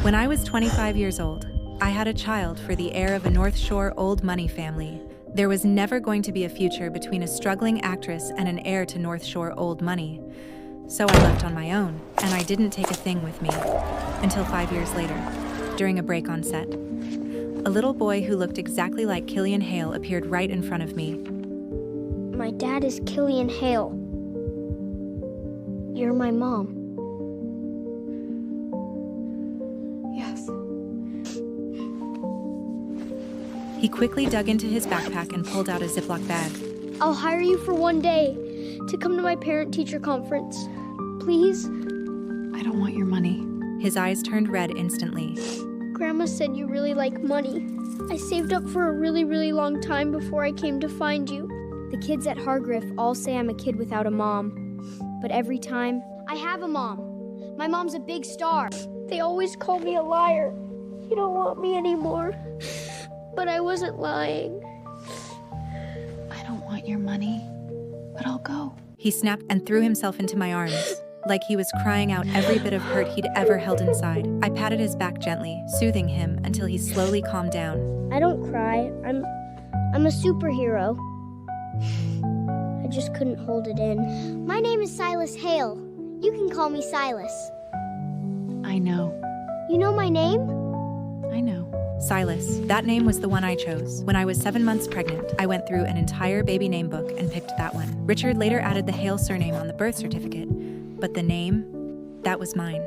When I was 25 years old, I had a child for the heir of a North Shore old money family. There was never going to be a future between a struggling actress and an heir to North Shore old money. So I left on my own, and I didn't take a thing with me. Until 5 years later, during a break on set. A little boy who looked exactly like Killian Hale appeared right in front of me. My dad is Killian Hale. You're my mom. Yes. He quickly dug into his backpack and pulled out a Ziploc bag. I'll hire you for one day to come to my parent-teacher conference. Please? I don't want your money. His eyes turned red instantly. Grandma said you really like money. I saved up for a really, really long time before I came to find you. The kids at Hargriff all say I'm a kid without a mom. But every time, I have a mom. My mom's a big star. They always call me a liar. You don't want me anymore. But I wasn't lying. I don't want your money, but I'll go. He snapped and threw himself into my arms, like he was crying out every bit of hurt he'd ever held inside. I patted his back gently, soothing him until he slowly calmed down. I don't cry. I'm a superhero. I just couldn't hold it in. My name is Silas Hale. You can call me Silas. I know. You know my name? I know. Silas. That name was the one I chose. When I was 7 months pregnant, I went through an entire baby name book and picked that one. Richard later added the Hale surname on the birth certificate, but the name, that was mine.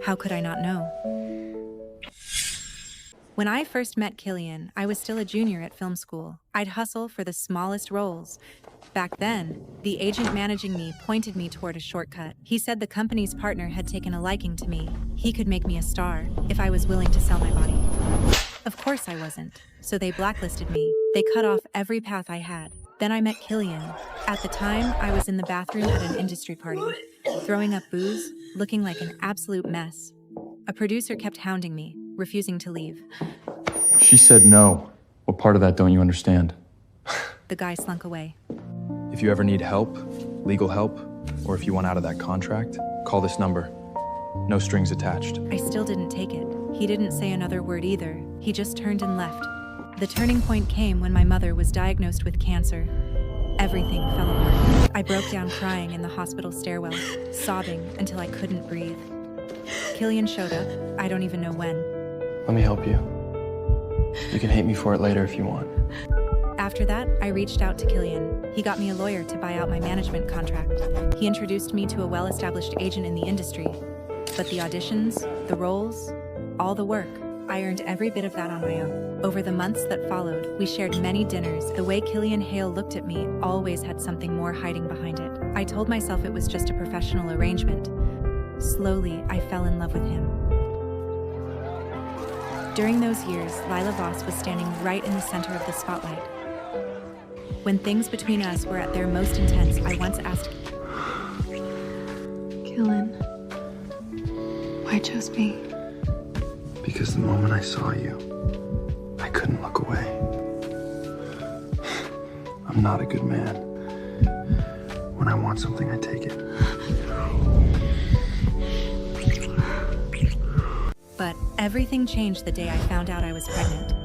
How could I not know? When I first met Killian, I was still a junior at film school. I'd hustle for the smallest roles. Back then, the agent managing me pointed me toward a shortcut. He said the company's partner had taken a liking to me. He could make me a star if I was willing to sell my body. Of course I wasn't, so they blacklisted me. They cut off every path I had. Then I met Killian. At the time, I was in the bathroom at an industry party, throwing up booze, looking like an absolute mess. A producer kept hounding me, refusing to leave. She said no. What part of that don't you understand? The guy slunk away. If you ever need help, legal help, or if you want out of that contract, call this number. No strings attached. I still didn't take it. He didn't say another word either. He just turned and left. The turning point came when my mother was diagnosed with cancer. Everything fell apart. I broke down crying in the hospital stairwell, sobbing until I couldn't breathe. Killian showed up, I don't even know when. Let me help you. You can hate me for it later if you want. After that, I reached out to Killian. He got me a lawyer to buy out my management contract. He introduced me to a well-established agent in the industry. But the auditions, the roles, all the work, I earned every bit of that on my own. Over the months that followed, we shared many dinners. The way Killian Hale looked at me always had something more hiding behind it. I told myself it was just a professional arrangement. Slowly, I fell in love with him. During those years, Lila Voss was standing right in the center of the spotlight. When things between us were at their most intense, I once asked, Killian, why chose me? Because the moment I saw you, I couldn't look away. I'm not a good man. When I want something, I take it. But everything changed the day I found out I was pregnant.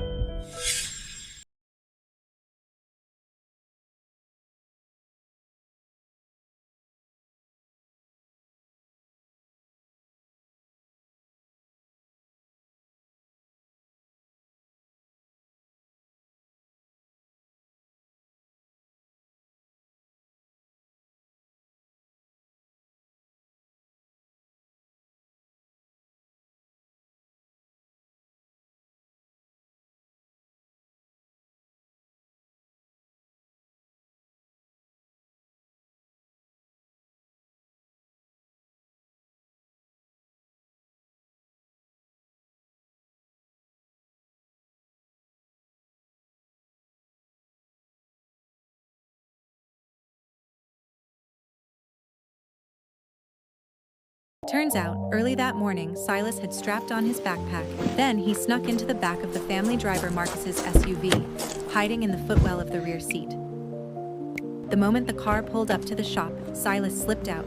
Turns out, early that morning, Silas had strapped on his backpack. Then he snuck into the back of the family driver Marcus's SUV, hiding in the footwell of the rear seat. The moment the car pulled up to the shop, Silas slipped out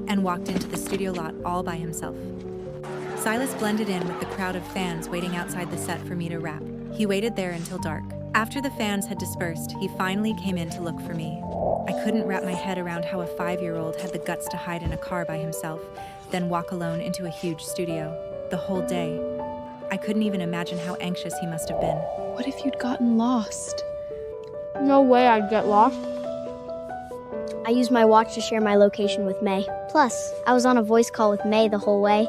and walked into the studio lot all by himself. Silas blended in with the crowd of fans waiting outside the set for me to wrap. He waited there until dark. After the fans had dispersed, he finally came in to look for me. I couldn't wrap my head around how a 5-year-old had the guts to hide in a car by himself, then walk alone into a huge studio. The whole day. I couldn't even imagine how anxious he must have been. What if you'd gotten lost? No way I'd get lost. I used my watch to share my location with May. Plus, I was on a voice call with May the whole way.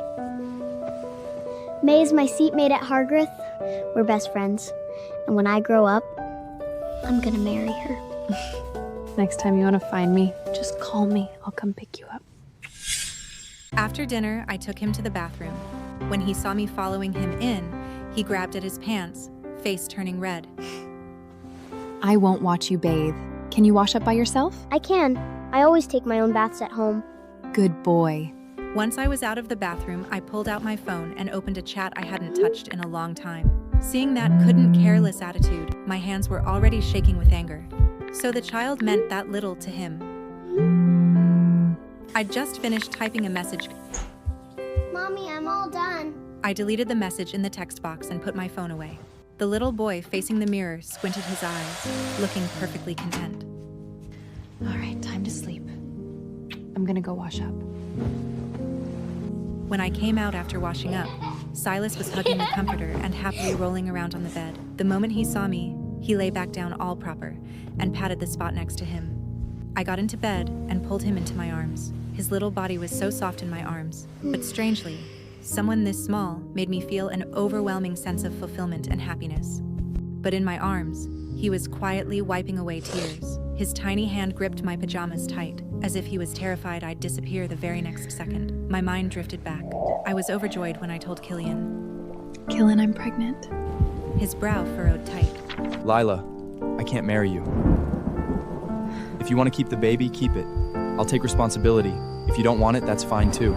May is my seatmate at Hargrith. We're best friends. And when I grow up, I'm gonna marry her. Next time you want to find me, just call me. I'll come pick you up. After dinner, I took him to the bathroom. When he saw me following him in, he grabbed at his pants, face turning red. I won't watch you bathe. Can you wash up by yourself? I can. I always take my own baths at home. Good boy. Once I was out of the bathroom, I pulled out my phone and opened a chat I hadn't touched in a long time. Seeing that couldn't careless attitude, my hands were already shaking with anger. So the child meant that little to him. I'd just finished typing a message. Mommy, I'm all done. I deleted the message in the text box and put my phone away. The little boy facing the mirror squinted his eyes, looking perfectly content. All right, time to sleep. I'm gonna go wash up. When I came out after washing up, Silas was hugging the comforter and happily rolling around on the bed. The moment he saw me, he lay back down all proper and patted the spot next to him. I got into bed and pulled him into my arms. His little body was so soft in my arms, but strangely, someone this small made me feel an overwhelming sense of fulfillment and happiness. But in my arms, he was quietly wiping away tears. His tiny hand gripped my pajamas tight, as if he was terrified I'd disappear the very next second. My mind drifted back. I was overjoyed when I told Killian. Killian, I'm pregnant. His brow furrowed tight. Lila, I can't marry you. If you want to keep the baby, keep it. I'll take responsibility. If you don't want it, that's fine too.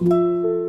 you.